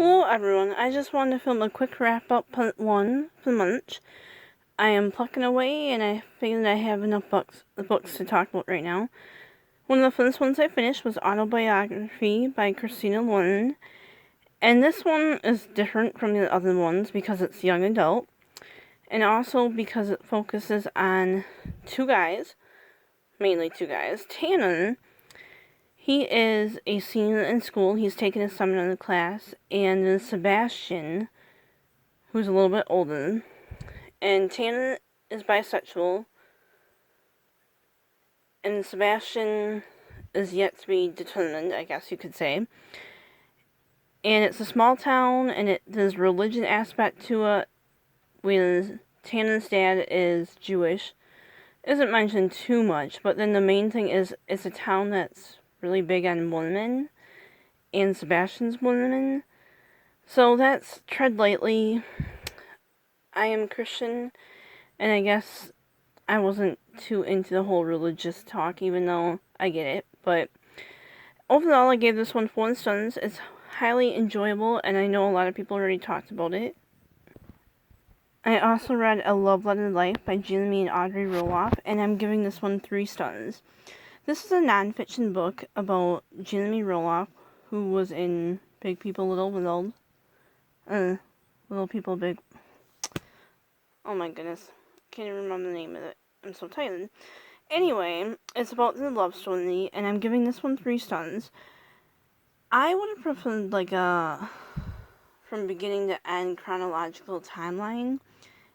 Hello everyone, I just wanted to film a quick wrap up part 1 for Munch. I am plucking away and I figured I have enough books to talk about right now. One of the first ones I finished was Autobiography by Christina Lauren. And this one is different from the other ones because it's young adult. And also because it focuses on two guys, mainly two guys. Tannen, he is a senior in school, he's taking a seminar in the class, and then Sebastian, who's a little bit older, and Tannen is bisexual, and Sebastian is yet to be determined, I guess you could say. And it's a small town, and there's a religion aspect to it, where Tannen's dad is Jewish. Isn't mentioned too much, but then the main thing is it's a town that's really big on women, and Sebastian's women. So that's tread lightly. I am Christian, and I guess I wasn't too into the whole religious talk, even though I get it. But overall, I gave this one 4 stars. It's highly enjoyable, and I know a lot of people already talked about it. I also read A Love Letter Life by Jeremy and Audrey Roloff, and I'm giving this one 3 stars. This is a nonfiction book about Jeremy Roloff, who was in Big People, Little World. Little People, Big... Oh my goodness. Can't even remember the name of it. I'm so tired. Anyway, it's about the love story, and I'm giving this one 3 stars. I would have preferred, like, from beginning to end chronological timeline.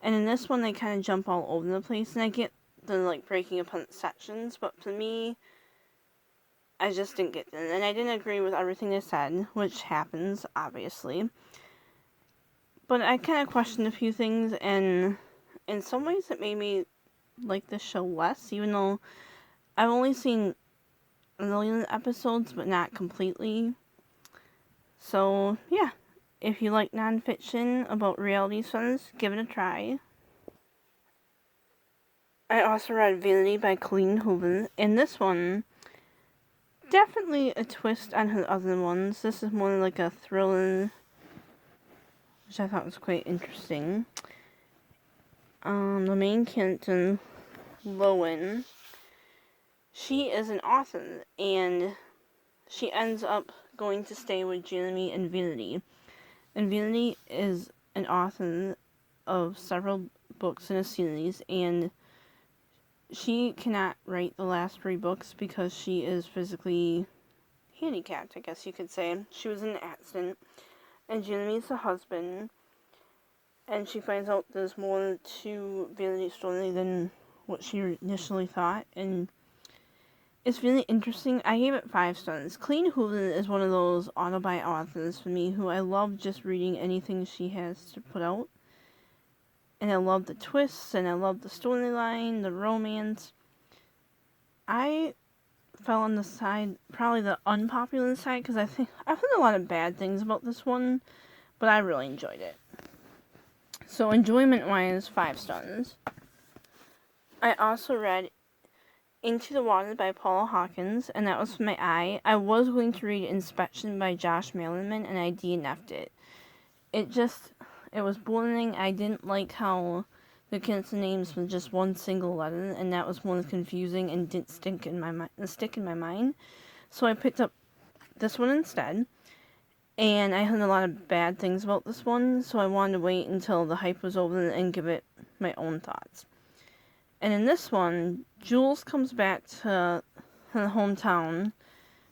And in this one, they kind of jump all over the place, and I get the, like, breaking apart sections, but for me, I just didn't get them. And I didn't agree with everything they said, which happens, obviously. But I kind of questioned a few things, and in some ways it made me like this show less, even though I've only seen a million episodes, but not completely. So, yeah. If you like nonfiction about reality shows, give it a try. I also read Vanity by Colleen Hoover, and this one, definitely a twist on her other ones. This is more like a thriller, which I thought was quite interesting. The main character, Lowen, she is an author, and she ends up going to stay with Jeremy and Vanity. And Vanity is an author of several books in a series, and she cannot write the last 3 books because she is physically handicapped, I guess you could say. She was in an accident, and Jeremy's the husband, and she finds out there's more to Vanity's story than what she initially thought, and it's really interesting. I gave it 5 stars. Colleen Hoover is one of those autobi authors for me who I love just reading anything she has to put out. And I love the twists, and I love the storyline, the romance. I fell on the side, probably the unpopular side, because I've heard a lot of bad things about this one, but I really enjoyed it. So enjoyment-wise, 5 stars. I also read Into the Water by Paula Hawkins, and that was for my eye. I was going to read Inspection by Josh Malerman, and I DNF'd it. It was boring. I didn't like how the character names were just one single letter, and that was more confusing and didn't stick in my mind. So I picked up this one instead, and I heard a lot of bad things about this one, so I wanted to wait until the hype was over and give it my own thoughts. And in this one, Jules comes back to her hometown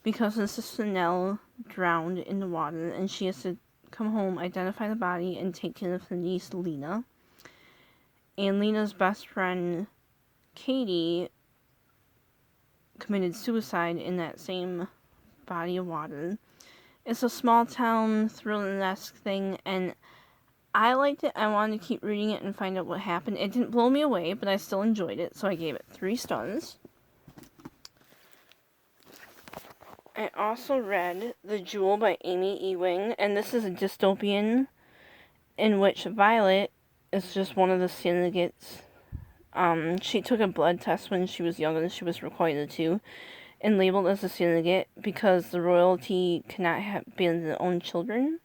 because her sister Nell drowned in the water, and she has to come home, identify the body, and take care of her niece Lena. And Lena's best friend Katie committed suicide in that same body of water. It's a small town thriller-esque thing, and I liked it. I wanted to keep reading it and find out what happened. It didn't blow me away, but I still enjoyed it, so I gave it 3 stars. I also read The Jewel by Amy Ewing, and this is a dystopian in which Violet is just one of the surrogates. She took a blood test when she was younger than she was required to, and labeled as a surrogate because the royalty cannot bear their own children.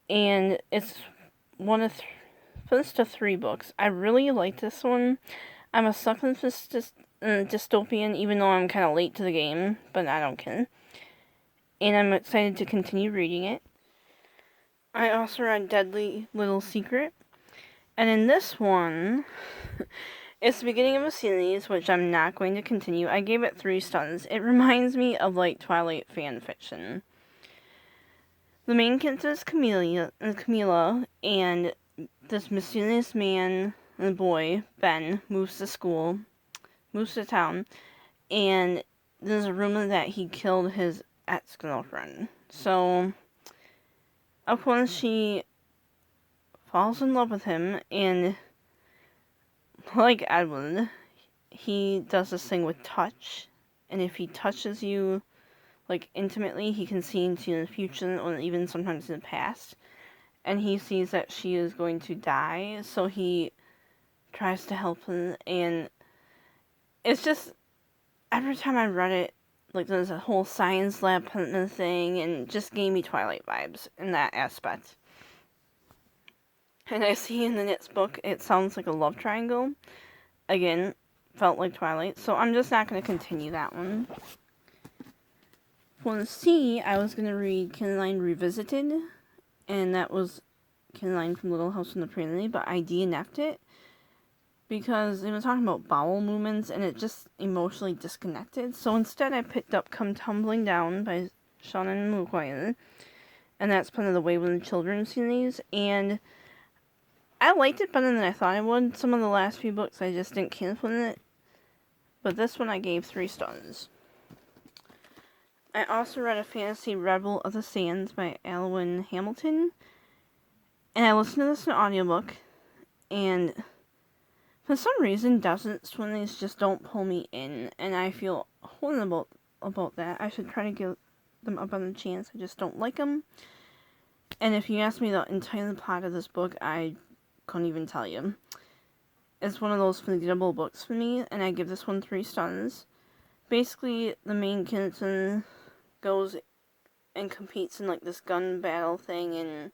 and it's one of first of 3 books. I really like this one. I'm a sucker for dystopian, even though I'm kind of late to the game, but I don't care. And I'm excited to continue reading it. I also read Deadly Little Secret. And in this one, it's the beginning of a series, which I'm not going to continue. I gave it 3 stars. It reminds me of, like, Twilight fan fiction. The main character is Camila, and this mysterious man and boy, Ben, moves to town, and there's a rumor that he killed his ex-girlfriend. So, of course, she falls in love with him, and like Edward, he does this thing with touch, and if he touches you, like, intimately, he can see into the future, or even sometimes in the past, and he sees that she is going to die, so he tries to help her, and it's just, every time I read it, like, there's a whole science lab partner thing, and just gave me Twilight vibes in that aspect. And I see in the next book, it sounds like a love triangle. Again, felt like Twilight, so I'm just not going to continue that one. For the C, I was going to read Caroline Revisited, and that was Caroline from Little House on the Prairie, but I DNF'd it because it was talking about bowel movements, and it just emotionally disconnected. So instead, I picked up Come Tumbling Down by Seanan McGuire, and that's part of the Wayward Children series, and I liked it better than I thought I would. Some of the last few books I just didn't care for it, but this one I gave 3 stars. I also read A Fantasy Rebel of the Sands by Alwyn Hamilton, and I listened to this in an audiobook, and for some reason, Desert Swimmies just don't pull me in, and I feel horrible about that. I should try to give them a better chance. I just don't like them. And if you ask me the entire plot of this book, I couldn't even tell you. It's one of those forgettable books for me, and I give this one 3 stars. Basically, the main character goes and competes in, like, this gun battle thing, and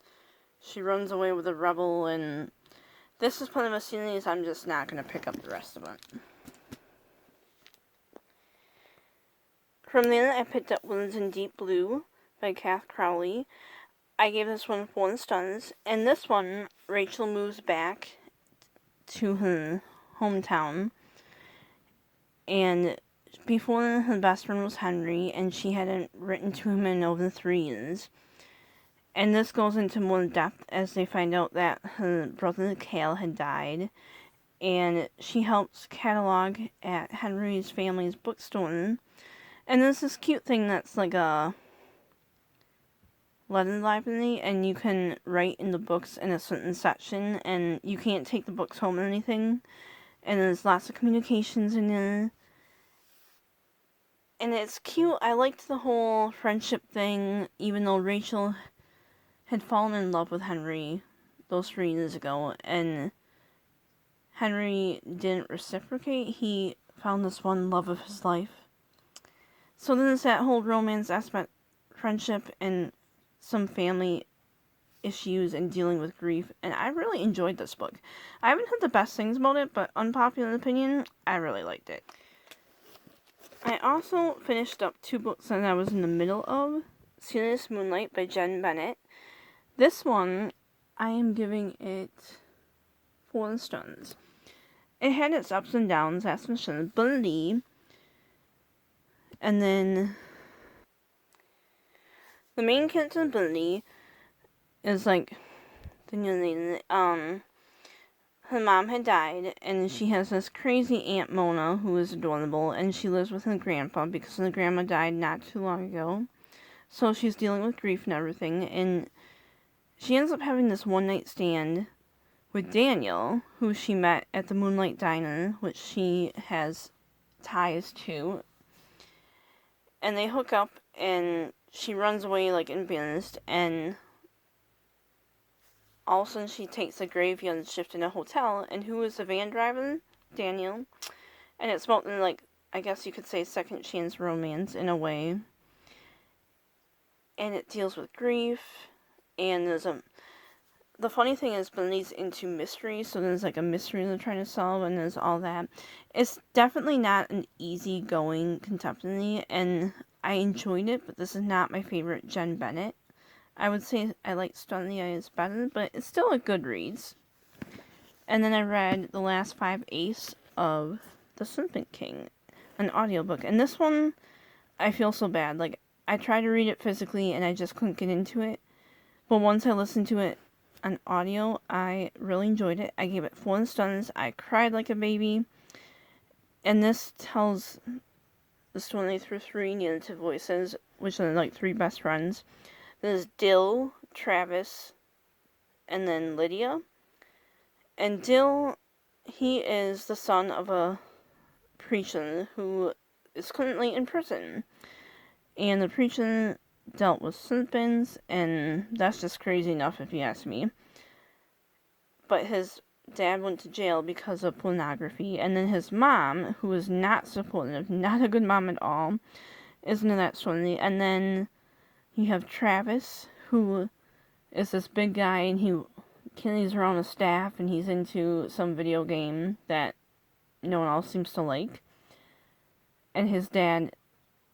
she runs away with a rebel, and this is part of a series I'm just not going to pick up the rest of it. From there, I picked up Words in Deep Blue by Kath Crowley. I gave this one 4 stars, and this one, Rachel moves back to her hometown, and before, her best friend was Henry, and she hadn't written to him in over 3 years. And this goes into more depth as they find out that her brother Cale had died, and she helps catalog at Henry's family's bookstore. And there's this cute thing that's like a letter library, and you can write in the books in a certain section, and you can't take the books home or anything. And there's lots of communications in there. And it's cute. I liked the whole friendship thing, even though Rachel had fallen in love with Henry those 3 years ago, and Henry didn't reciprocate. He found this one love of his life. So there's that whole romance aspect, friendship, and some family issues and dealing with grief, and I really enjoyed this book. I haven't heard the best things about it, but unpopular opinion, I really liked it. I also finished up 2 books that I was in the middle of. Serious Moonlight by Jen Bennett. This one, I am giving it 4 stars. It had its ups and downs, that's for sure. Bully. And then the main character, Bully, is like the new lady. Her mom had died, and she has this crazy Aunt Mona who is adorable, and she lives with her grandpa because her grandma died not too long ago. So she's dealing with grief and everything, and she ends up having this one-night stand with Daniel, who she met at the Moonlight Diner, which she has ties to. And they hook up, and she runs away, like, embarrassed, and all of a sudden she takes a graveyard shift in a hotel, and who is the van driver? Daniel. And it's about, like, I guess you could say second chance romance in a way. And it deals with grief, and there's a the funny thing is, Benedi's into mystery, so there's like a mystery they're trying to solve, and there's all that. It's definitely not an easygoing contemporary, and I enjoyed it, but this is not my favorite Jen Bennett. I would say I like Stone in the Eyes better, but it's still a good read. And then I read the last 5 Ace of The Serpent King, an audiobook. And this one, I feel so bad. Like, I tried to read it physically and I just couldn't get into it. But once I listened to it on audio, I really enjoyed it. I gave it 4 stuns. I cried like a baby. And this tells the story through 3 narrative voices, which are like 3 best friends. There's Dill, Travis, and then Lydia. And Dill, he is the son of a preacher who is currently in prison. And the preacher dealt with serpents, and that's just crazy enough if you ask me. But his dad went to jail because of pornography, and then his mom, who is not supportive, not a good mom at all, is into that story. And then you have Travis, who is this big guy, and he carries around a staff, and he's into some video game that no one else seems to like. And his dad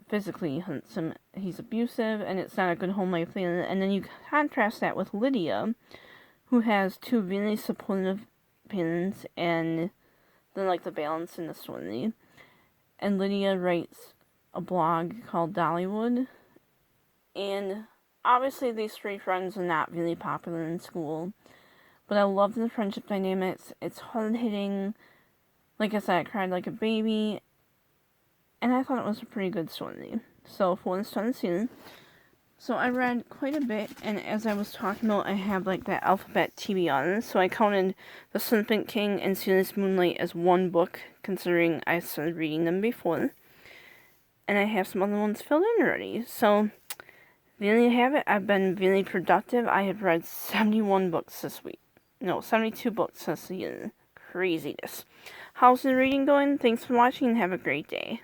physically hunts him. He's abusive, and it's not a good home life thing. And then you contrast that with Lydia, who has 2 really supportive parents, and then like the balance in the story. And Lydia writes a blog called Dollywood, and obviously these 3 friends are not really popular in school, but I love the friendship dynamics. It's hard-hitting. Like I said, I cried like a baby, and I thought it was a pretty good story. So, 4 stuns soon. So I read quite a bit, and as I was talking about, I have like that alphabet TBR, so I counted The Serpent King and Sailor Moonlight as 1 book, considering I started reading them before. And I have some other ones filled in already. So, there you have it. I've been really productive. I have read 71 books this week. No, 72 books this year. Craziness. How's the reading going? Thanks for watching and have a great day.